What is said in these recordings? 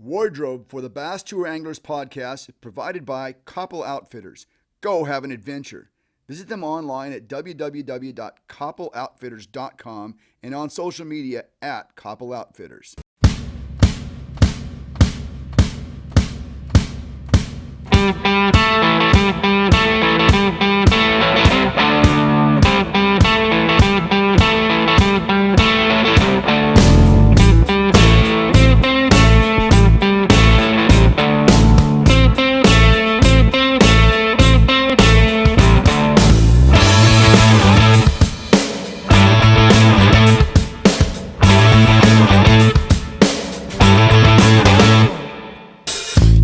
Wardrobe for the Bass Tour Anglers podcast is provided by Koppel Outfitters. Go have an adventure. Visit them online at www.koppeloutfitters.com and on social media at Koppel Outfitters.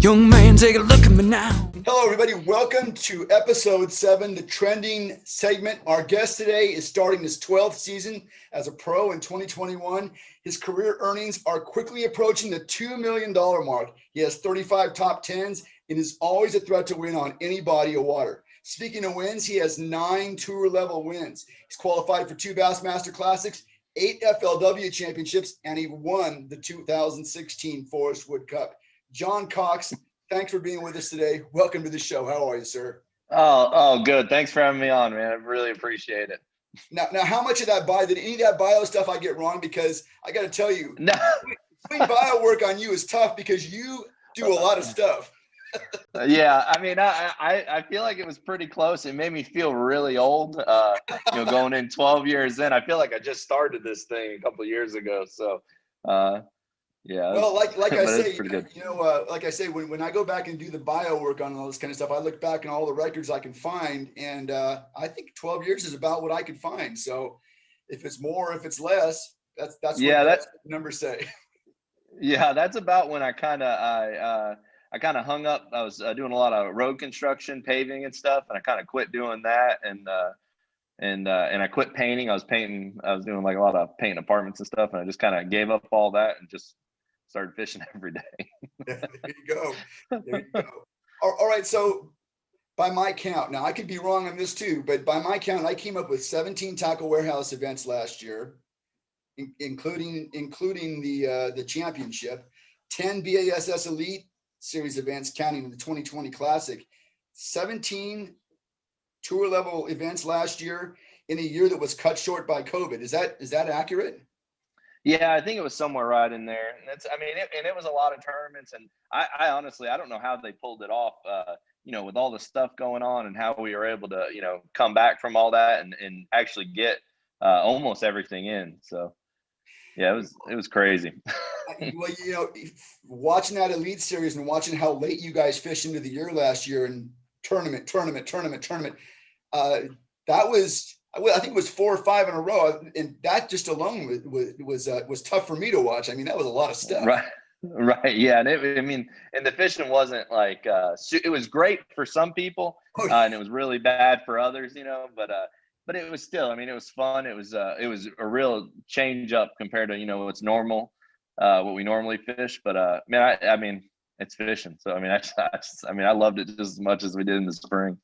Young man, take a look at me now. Hello, everybody. Welcome to episode 7, the trending segment. Our guest today is starting his 12th season as a pro in 2021. His career earnings are quickly approaching the $2 million mark. He has 35 top 10s and is always a threat to win on any body of water. Speaking of wins, he has 9 tour level wins. He's qualified for 2 Bassmaster Classics, 8 FLW championships, and he won the 2016 Forest Wood Cup. John Cox, thanks for being with us today. Welcome to the show. How are you, sir? Oh, good. Thanks for having me on, man. I really appreciate it. Now, how much of that did any of that bio stuff I get wrong? Because I got to tell you, No. doing bio work on you is tough because you do a lot of stuff. Yeah, I mean, I feel like it was pretty close. It made me feel really old. Going in 12 years in, I feel like I just started this thing a couple of years ago. So, yeah. Well, like I say, pretty good. Like I say, when I go back and do the bio work on all this kind of stuff, I look back on all the records I can find, and I think 12 years is about what I could find. So, if it's more, if it's less, that's what the numbers say. Yeah, that's about when I kind of hung up. I was doing a lot of road construction, paving, and stuff, and I kind of quit doing that, and I quit painting. I was doing like a lot of painting apartments and stuff, and I just kind of gave up all that and just started fishing every day. There you go. All right. So by my count, now I could be wrong on this too, but by my count, I came up with 17 Tackle Warehouse events last year, including the championship, 10 BASS Elite Series events, counting the 2020 Classic, 17 tour level events last year in a year that was cut short by COVID. Is that accurate? Yeah, I think it was somewhere right in there. And it was a lot of tournaments, and I honestly, I don't know how they pulled it off, with all the stuff going on and how we were able to, come back from all that and actually get almost everything in. So yeah, it was crazy. Well, watching that Elite Series and watching how late you guys fished into the year last year and tournament, that was, I think it was 4 or 5 in a row, and that just alone was tough for me to watch. I mean, that was a lot of stuff. Right. Yeah, and and the fishing wasn't like it was great for some people, and it was really bad for others, but it was still, it was fun. It was a real change up compared to what's normal, what we normally fish. But it's fishing, so I loved it just as much as we did in the spring.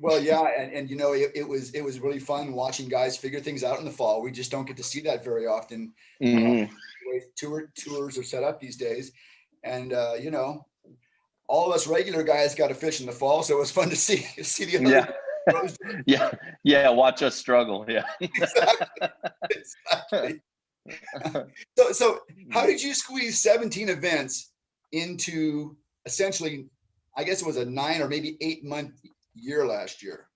Well, yeah, and it was really fun watching guys figure things out in the fall. We just don't get to see that very often. Mm-hmm. The way tours are set up these days, and all of us regular guys got to fish in the fall, so it was fun to see the other. Yeah. Watch us struggle. Yeah. Exactly. So how did you squeeze 17 events into essentially, I guess it was a 9 or maybe 8 month year last year?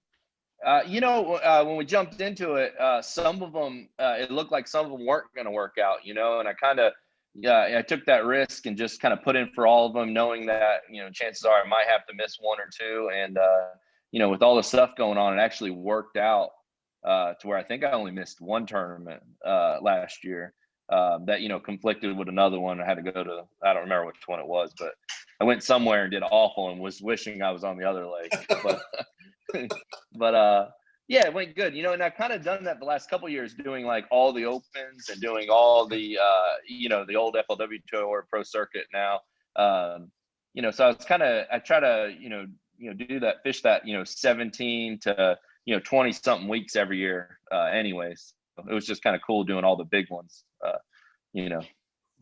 When we jumped into it, some of them, it looked like some of them weren't going to work out, and I took that risk and just kind of put in for all of them, knowing that, chances are I might have to miss 1 or 2. And, with all the stuff going on, it actually worked out to where I think I only missed 1 tournament last year that, conflicted with another one. I had to go to, I don't remember which one it was, but I went somewhere and did awful and was wishing I was on the other lake. But yeah, it went good, and I've kind of done that the last couple of years, doing like all the opens and doing all the, the old FLW Tour Pro Circuit now. So I try to, do that, fish that, 17 to, 20 something weeks every year anyways. It was just kind of cool doing all the big ones,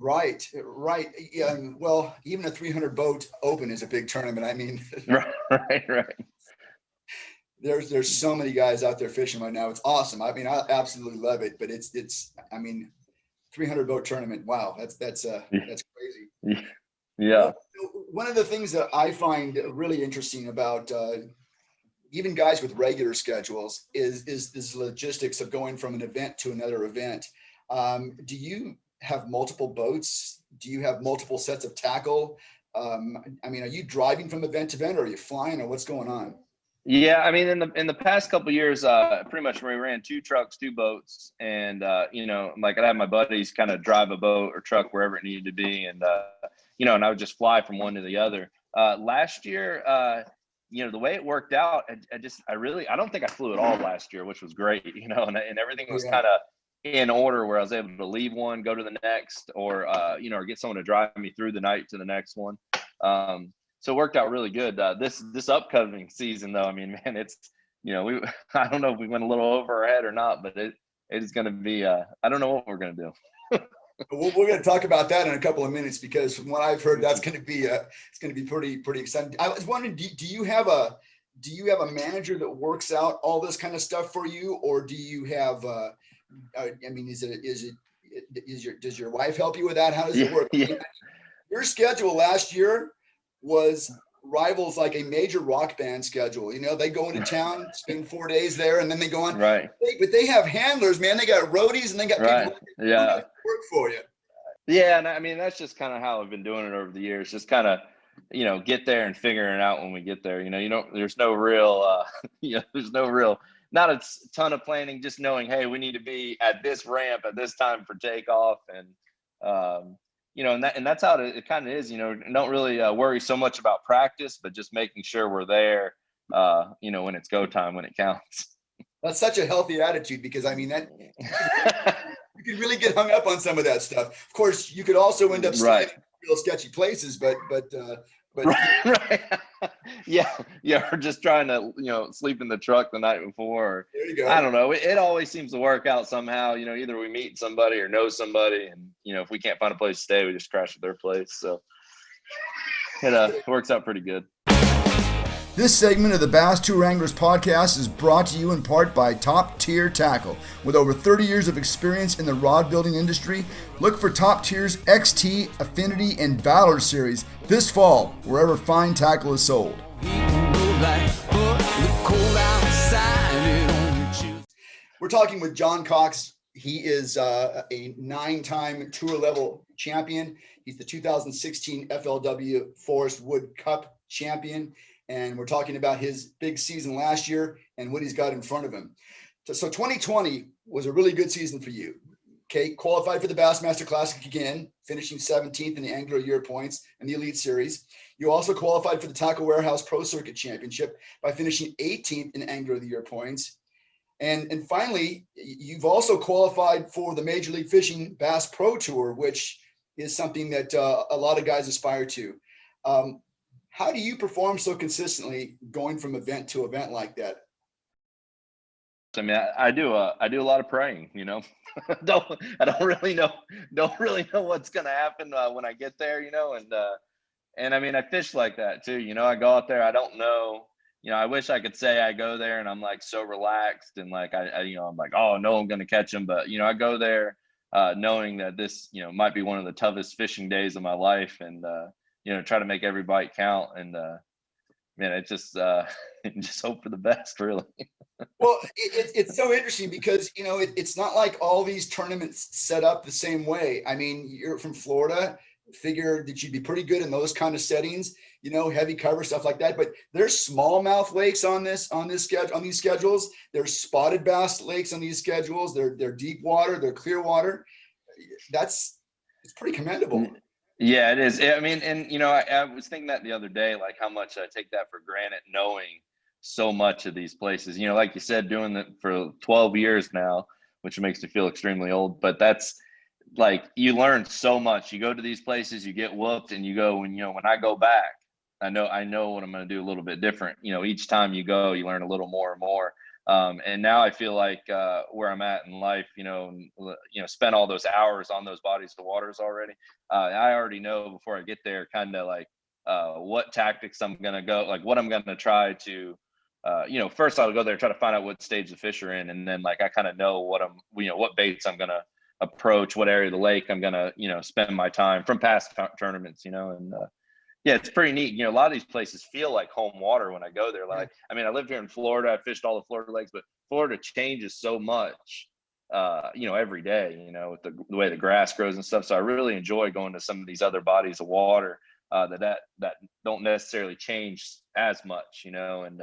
Right, right. Yeah, well, even a 300 boat open is a big tournament. I mean, Right. there's so many guys out there fishing right now. It's awesome. I mean, I absolutely love it. But it's I mean, 300 boat tournament. Wow, that's crazy. Yeah. One of the things that I find really interesting about even guys with regular schedules is this logistics of going from an event to another event. Do you have multiple boats? Do you have multiple sets of tackle? I mean, are you driving from event to event, or are you flying, or what's going on? Yeah, I mean, in the past couple of years, pretty much we ran 2 trucks, 2 boats, and like I'd have my buddies kind of drive a boat or truck wherever it needed to be, and and I would just fly from one to the other. Last year, the way it worked out, I don't think I flew at all last year, which was great, and everything was Yeah. kind of in order where I was able to leave one, go to the next, or or get someone to drive me through the night to the next one. So it worked out really good. This upcoming season, though, I mean, man, it's we I don't know if we went a little over our head or not, but it is going to be. I don't know what we're going to do. We're going to talk about that in a couple of minutes, because from what I've heard, that's going to be it's going to be pretty exciting. I was wondering, do you have a manager that works out all this kind of stuff for you, or do you have? I mean, does your wife help you with that? How does it work? Yeah. Your schedule last year was rivals like a major rock band schedule. They go into town, spend 4 days there, and then they go on. Right. But they have handlers, man. They got roadies, and they got people Yeah. work for you. Yeah, and I mean that's just kind of how I've been doing it over the years. Just kind of, get there and figuring it out when we get there. There's no real, there's no real, not a ton of planning. Just knowing, hey, we need to be at this ramp at this time for takeoff, and and that's how it kind of is. Don't really worry so much about practice, but just making sure we're there. When it's go time, when it counts. That's such a healthy attitude, because I mean that you could really get hung up on some of that stuff. Of course, you could also end up staying in real sketchy places, but right. Yeah, or just trying to sleep in the truck the night before. Or, there you go. I don't know. It always seems to work out somehow. Either we meet somebody or know somebody, and if we can't find a place to stay, we just crash at their place. So it works out pretty good. This segment of the Bass Tour Anglers podcast is brought to you in part by Top Tier Tackle. With over 30 years of experience in the rod building industry, look for Top Tier's XT, Affinity, and Valor series this fall, wherever fine tackle is sold. We're talking with John Cox. He is a 9-time tour level champion. He's the 2016 FLW Forest Wood Cup champion. And we're talking about his big season last year and what he's got in front of him. So 2020 was a really good season for you. Okay, qualified for the Bassmaster Classic again, finishing 17th in the Angler Year Points and the Elite Series. You also qualified for the Tackle Warehouse Pro Circuit Championship by finishing 18th in Angler of the Year Points. And finally, you've also qualified for the Major League Fishing Bass Pro Tour, which is something that a lot of guys aspire to. How do you perform so consistently going from event to event like that? I mean, I do a lot of praying, I don't really know what's going to happen when I get there, and I mean, I fish like that too. I go out there, I don't know, I wish I could say I go there and I'm like so relaxed and like, I'm like, oh no, I'm going to catch them. But, I go there knowing that this, might be one of the toughest fishing days of my life, and, try to make every bite count. And, man, it just hope for the best, really. Well, it's so interesting because, it's not like all these tournaments set up the same way. I mean, you're from Florida, figure that you'd be pretty good in those kind of settings, heavy cover, stuff like that. But there's smallmouth lakes on these schedules. There's spotted bass lakes on these schedules. They're deep water, they're clear water. It's pretty commendable. Yeah, it is. I mean, and I was thinking that the other day, like how much I take that for granted, knowing so much of these places. Like you said, doing it for 12 years now, which makes me feel extremely old. But that's like, you learn so much. You go to these places, you get whooped, and you go, when I go back, I know what I'm going to do a little bit different. Each time you go, you learn a little more and more. And now I feel like where I'm at in life, spent all those hours on those bodies of waters already. I already know before I get there, kind of like what tactics I'm gonna go, like what I'm gonna try to. First I'll go there, try to find out what stage the fish are in, and then like I kind of know what baits I'm gonna approach, what area of the lake I'm gonna, spend my time from past tournaments, and yeah, it's pretty neat. A lot of these places feel like home water when I go there. Like, I mean, I lived here in Florida. I fished all the Florida lakes, but Florida changes so much, every day, with the way the grass grows and stuff. So I really enjoy going to some of these other bodies of water that don't necessarily change as much, and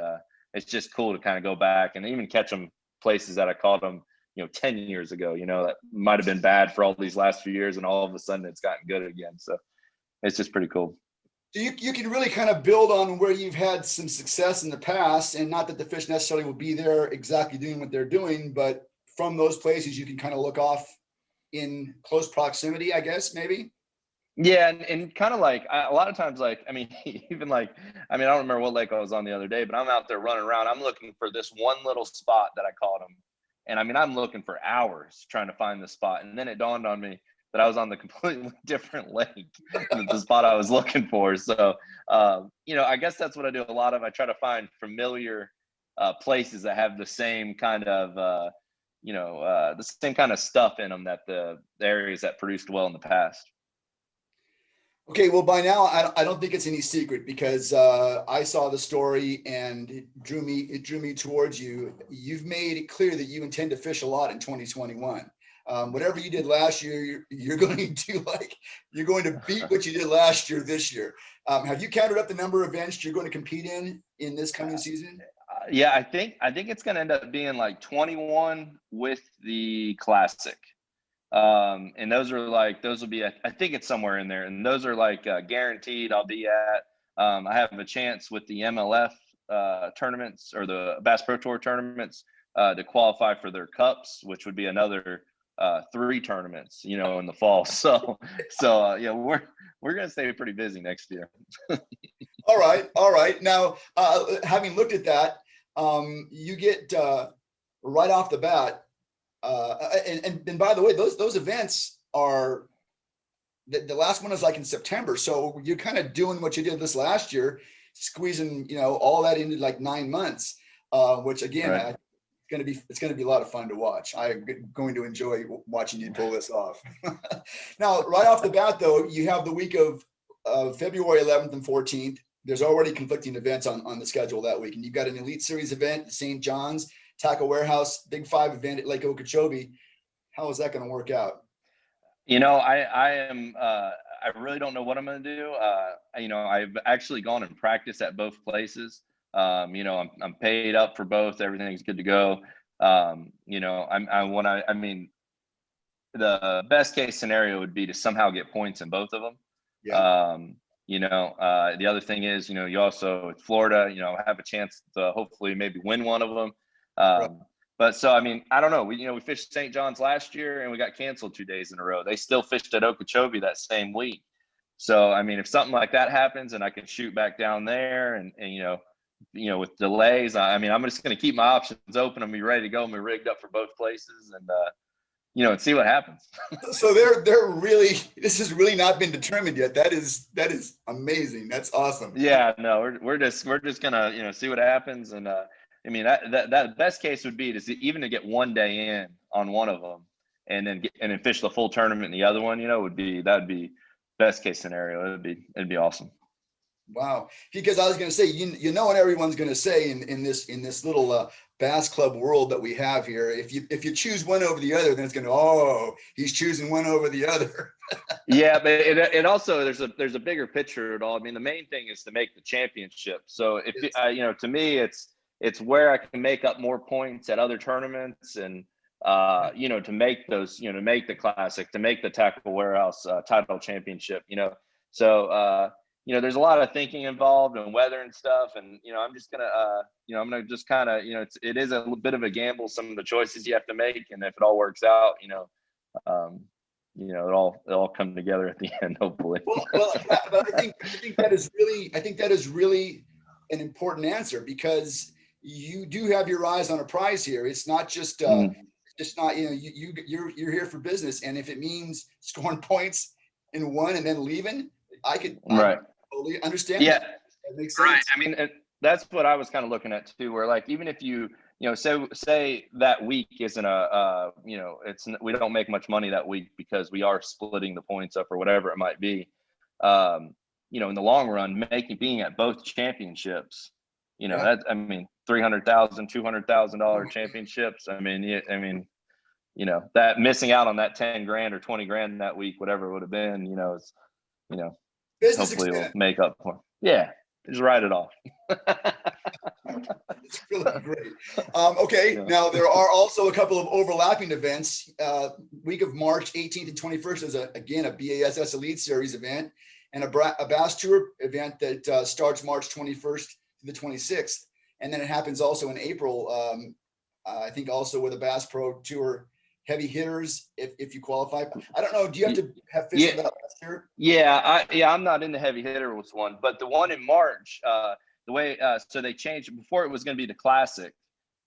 it's just cool to kind of go back and even catch them places that I caught them, 10 years ago, that might have been bad for all these last few years, and all of a sudden it's gotten good again. So it's just pretty cool. So you can really kind of build on where you've had some success in the past, and not that the fish necessarily will be there exactly doing what they're doing, but from those places you can kind of look off in close proximity, I guess, maybe. Yeah, and kind of like a lot of times, like, I mean, even like, I don't remember what lake I was on the other day, but I'm out there running around. I'm looking for this one little spot that I caught them. And I'm looking for hours trying to find the spot. And then it dawned on me that I was on the completely different lake than the spot I was looking for. So, I guess that's what I do a lot of. I try to find familiar places that have the same kind of, the same kind of stuff in them that the areas that produced well in the past. Okay, well, by now I don't think it's any secret, because I saw the story and it drew me towards you. You've made it clear that you intend to fish a lot in 2021. Whatever you did last year, you're going to beat what you did last year this year. Have you counted up the number of events you're going to compete in this coming season? Yeah, I think it's going to end up being like 21 with the Classic. And those will be, I think it's somewhere in there, and those are like guaranteed I'll be at. I have a chance with the MLF tournaments, or the Bass Pro Tour tournaments, to qualify for their cups, which would be another 3 tournaments, in the fall. So yeah, we're gonna stay pretty busy next year. All right. Now, having looked at that, you get right off the bat. And by the way, those events are the last one is like in September. So you're kind of doing what you did this last year, squeezing, all that into like 9 months, which again, Right. it's going to be a lot of fun to watch. I'm going to enjoy watching you pull this off. Now, right off the bat though, you have the week of February 11th and 14th. There's already conflicting events on the schedule that week. And you've got an Elite Series event at St. John's, Tackle Warehouse, Big 5 event at Lake Okeechobee. How is that going to work out? I really don't know what I'm going to do. I've actually gone and practiced at both places. I'm paid up for both. Everything's good to go. The best case scenario would be to somehow get points in both of them. Yeah. The other thing is, you also, with Florida, have a chance to hopefully maybe win one of them. Right. But so, I don't know. We fished St. John's last year and we got canceled 2 days in a row. They still fished at Okeechobee that same week. So, if something like that happens and I can shoot back down there and with delays, I'm just going to keep my options open and be ready to go and be rigged up for both places and see what happens. So this has really not been determined yet. That is amazing. That's awesome. Yeah, no, we're just gonna, see what happens. And that best case would be even to get 1 day in on one of them and then fish the full tournament in the other one, that'd be best case scenario. It'd be awesome. Wow. Because I was going to say, what everyone's going to say in this little Bass Club world that we have here. If you choose one over the other, then it's going to, he's choosing one over the other. Yeah, but it also, there's a bigger picture at all. The main thing is to make the championship. So if to me, it's where I can make up more points at other tournaments and to make those, to make the Classic, to make the Tackle Warehouse title championship. So there's a lot of thinking involved and weather and stuff. And, I'm just going to, I'm going to just kind of, it is a bit of a gamble, some of the choices you have to make. And if it all works out, it'll all come together at the end, hopefully. Well, but I think that is really an important answer, because, you do have your eyes on a prize here. It's not just not, you're here for business. And if it means scoring points in one and then leaving, I totally understand. Yeah. That makes sense. Right. I mean, that's what I was kind of looking at too, where like, even if you say that week isn't we don't make much money that week because we are splitting the points up or whatever it might be. In the long run, being at both championships, that, I mean, $300,000, $200,000 championships. That missing out on that 10 grand or 20 grand that week, whatever it would have been, Business hopefully expense. it'll make up for it. Yeah. Just write it off. It's really great. Okay. Yeah. Now there are also a couple of overlapping events. Week of March 18th and 21st is a BASS Elite Series event and a Bass Tour event that starts March 21st to the 26th. And then it happens also in April, I think also with a Bass Pro Tour heavy hitters, if you qualify. I don't know. Do you have to have fished that last year? Yeah, I'm not in the heavy hitter with one, but the one in March, the way so they changed. Before it was going to be the Classic,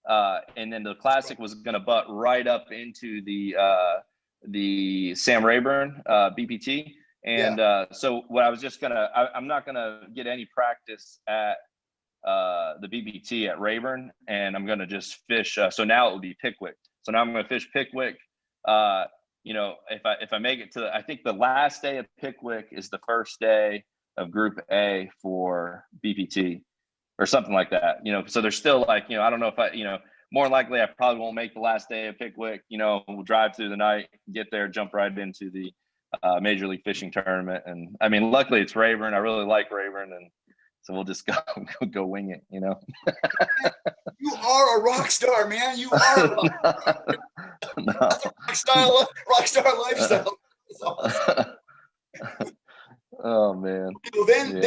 and then the Classic was going to butt right up into the Sam Rayburn BPT. And so what I was just I'm not gonna get any practice at the BPT at Rayburn, and I'm gonna just fish. So now it will be Pickwick. So now I'm going to fish Pickwick. If I make it to, I think the last day of Pickwick is the first day of Group A for BPT or something like that. So there's still like, I don't know if more likely I probably won't make the last day of Pickwick. We'll drive through the night, get there, jump right into the Major League Fishing Tournament. And I mean, luckily it's Rayburn. I really like Rayburn, and so we'll just go wing it, You are a rock star, man. You are a rock star. No. That's a rock star lifestyle. Awesome. Oh man. Well, then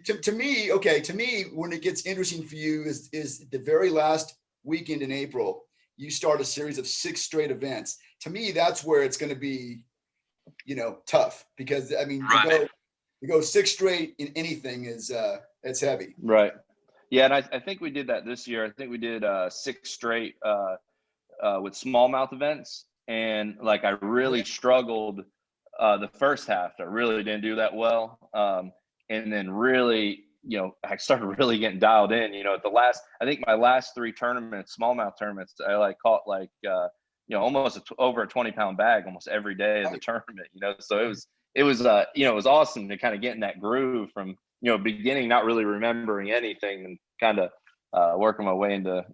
to me, when it gets interesting for you is the very last weekend in April. You start a series of 6 straight events. To me, that's where it's going to be, tough, because I mean, to go 6 straight in anything is it's heavy. Right. Yeah, and I think we did that this year. I think we did 6 straight with smallmouth events, and like I really struggled the first half. I really didn't do that well, and then really, I started really getting dialed in. At I think my last 3 tournaments, smallmouth tournaments, I like caught like almost over a 20-pound bag almost every day of the tournament. So it was awesome to kind of get in that groove from beginning, not really remembering anything, and kind of working my way into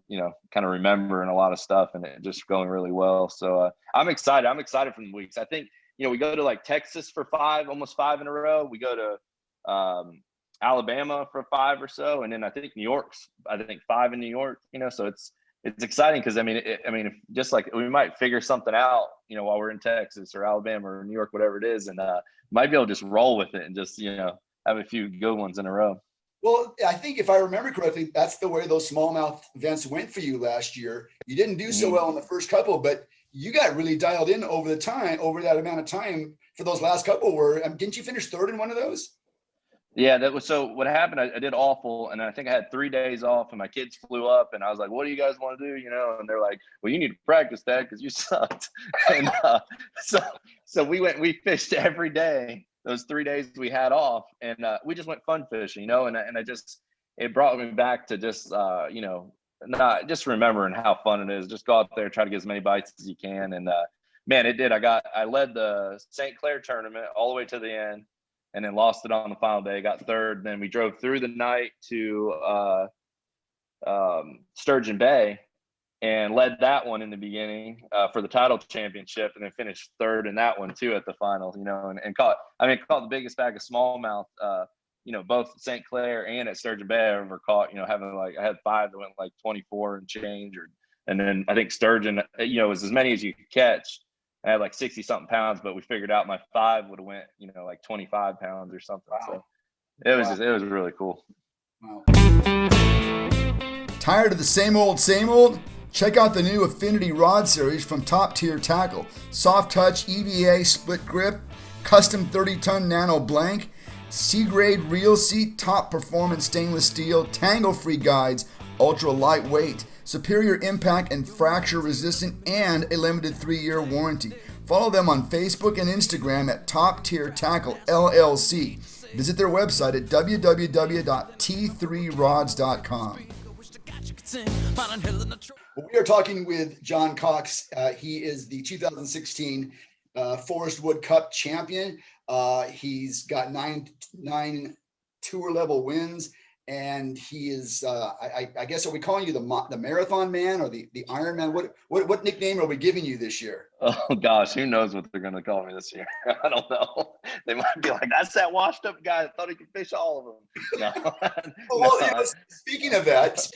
kind of remembering a lot of stuff, and it just going really well. So I'm excited for the weeks. I think we go to like Texas for almost 5 in a row. We go to Alabama for 5 or so, and then I think New York's 5 in New York. So it's exciting because if just like we might figure something out while we're in Texas or Alabama or New York, whatever it is, and might be able to just roll with it and just have a few good ones in a row. Well, I think if I remember correctly, that's the way those smallmouth events went for you last year. You didn't do so well in the first couple, but you got really dialed in over that amount of time for those last couple. Didn't you finish 3rd in one of those? Yeah, so what happened, I did awful, and I think I had 3 days off, and my kids flew up, and I was like, what do you guys want to do, and they're like, well, you need to practice, Dad, because you sucked. And so we fished every day those 3 days we had off, and we just went fun fishing, and it brought me back to just not just remembering how fun it is. Just go out there, try to get as many bites as you can, and man, it did. I led the St. Clair tournament all the way to the end, and then lost it on the final day. Got 3rd. Then we drove through the night to Sturgeon Bay and led that one in the beginning for the title championship, and then finished 3rd in that one too at the finals. And caught the biggest bag of smallmouth. Both St. Clair and at Sturgeon Bay I ever caught. I had 5 that went like 24 and change, and then I think Sturgeon, was as many as you could catch. I had like 60 something pounds, but we figured out my 5 would have went, like 25 pounds or something. Wow. So it was really cool. Wow. Tired of the same old? Check out the new Affinity Rod Series from Top Tier Tackle. Soft touch EVA split grip, custom 30-ton nano blank, C-grade reel seat, top performance stainless steel, tangle-free guides, ultra lightweight, superior impact and fracture resistant, and a limited 3-year warranty. Follow them on Facebook and Instagram at Top Tier Tackle LLC. Visit their website at www.t3rods.com. We are talking with John Cox. He is the 2016 Forest Wood Cup champion. He's got nine tour level wins, and he is. I guess, are we calling you the marathon man or the Iron Man? What nickname are we giving you this year? Oh gosh, who knows what they're going to call me this year? I don't know. They might be like, "That's that washed up guy that thought he could fish all of them." No. Well, speaking of that,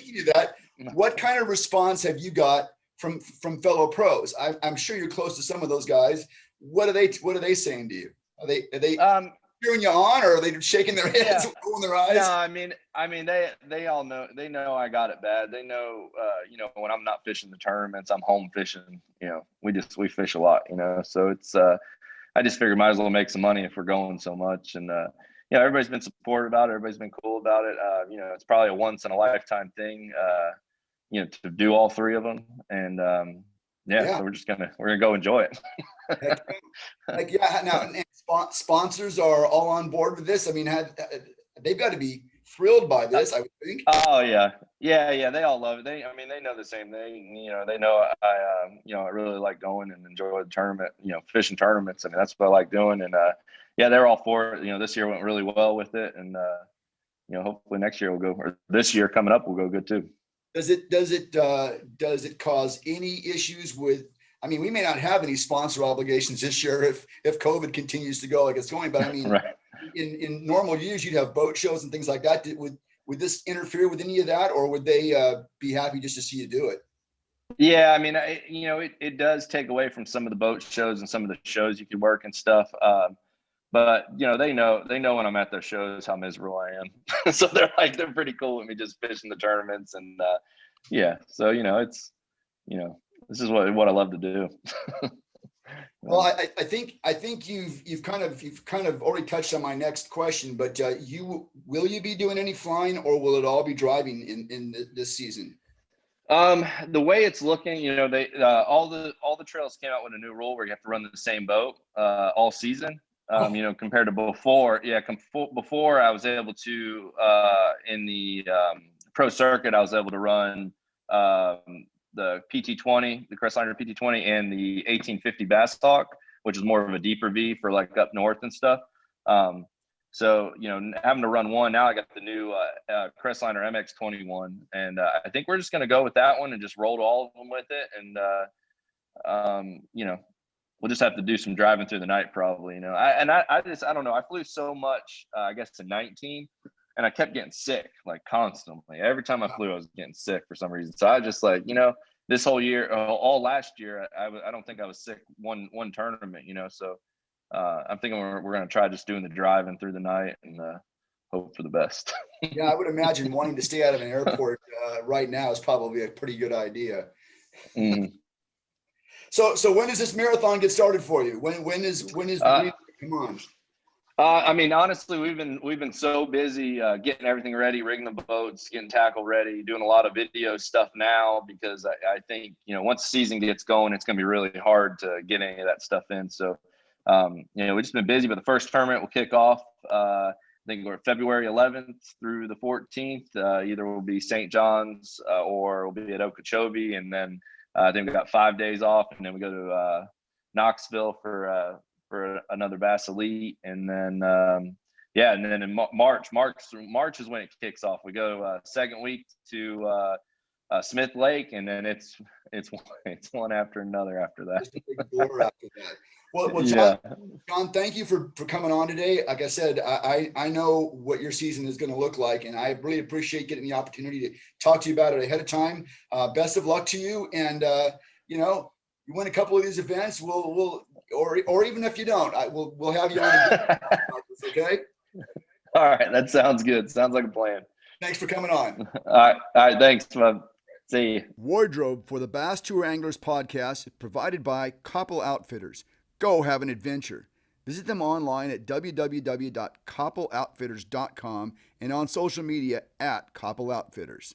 what kind of response have you got from fellow pros? I'm sure you're close to some of those guys. What are they saying to you? Are they cheering you on, or are they shaking their heads, rolling their eyes? No, I mean, they all know. They know I got it bad. They know, when I'm not fishing the tournaments, I'm home fishing. We fish a lot. So it's. I just figured might as well make some money if we're going so much, and everybody's been supportive about it. Everybody's been cool about it. It's probably a once in a lifetime thing. To do all three of them, and so we're gonna go enjoy it. Now, and sponsors are all on board with this. I mean, they've got to be thrilled by this, I would think. Oh yeah. They all love it. They know the same thing. They know I really like going and enjoy the tournament. Fishing tournaments. I mean, that's what I like doing. And they're all for it. This year went really well with it, and hopefully next year or this year coming up will go good too. Does it cause any issues with? I mean, we may not have any sponsor obligations this year if COVID continues to go like it's going, but I mean, right. in normal years you'd have boat shows and things like that. Would this interfere with any of that, or would they be happy just to see you do it? Yeah, I mean, it does take away from some of the boat shows and some of the shows you could work and stuff. But they know when I'm at their shows how miserable I am. So they're pretty cool with me just fishing the tournaments, and so it's this is what I love to do. Well, I think you've kind of already touched on my next question, but will you be doing any flying, or will it all be driving in this season? The way it's looking, they all the trails came out with a new rule where you have to run the same boat all season. Compared to before. Before I was able to in the pro circuit, I was able to run the PT20, the Crestliner PT20, and the 1850 Bass Talk, which is more of a deeper V for like up north and stuff. So having to run one, now I got the new Crestliner MX21, and I think we're just going to go with that one and just roll all of them with it, and we'll just have to do some driving through the night probably. I don't know. I flew so much, I guess, to 19, and I kept getting sick like constantly. Every time I flew, I was getting sick for some reason. So I just this whole year, all last year, I don't think I was sick one tournament. So I'm thinking we're going to try just doing the driving through the night and hope for the best. Yeah, I would imagine wanting to stay out of an airport right now is probably a pretty good idea. Mm. So when does this marathon get started for you? When is the come on? I mean, honestly, we've been so busy getting everything ready, rigging the boats, getting tackle ready, doing a lot of video stuff now because I think once the season gets going, it's going to be really hard to get any of that stuff in. So we've just been busy. But the first tournament will kick off. I think we're February 11th through the 14th. Either we'll be St. John's or we'll be at Okeechobee, and then we got 5 days off, and then we go to Knoxville for another Bass Elite, and then and then in March is when it kicks off. We go second week to Smith Lake, and then it's one after another after that. Just a big blur after that. Well, John, thank you for coming on today. Like I said, I know what your season is going to look like, and I really appreciate getting the opportunity to talk to you about it ahead of time. Best of luck to you, and you win a couple of these events, we'll or even if you don't, we'll have you on again. Okay. All right, that sounds good. Sounds like a plan. Thanks for coming on. All right, thanks, bud. See you. Wardrobe for the Bass Tour Anglers podcast provided by Koppel Outfitters. Go have an adventure. Visit them online at www.koppeloutfitters.com and on social media at Koppel Outfitters.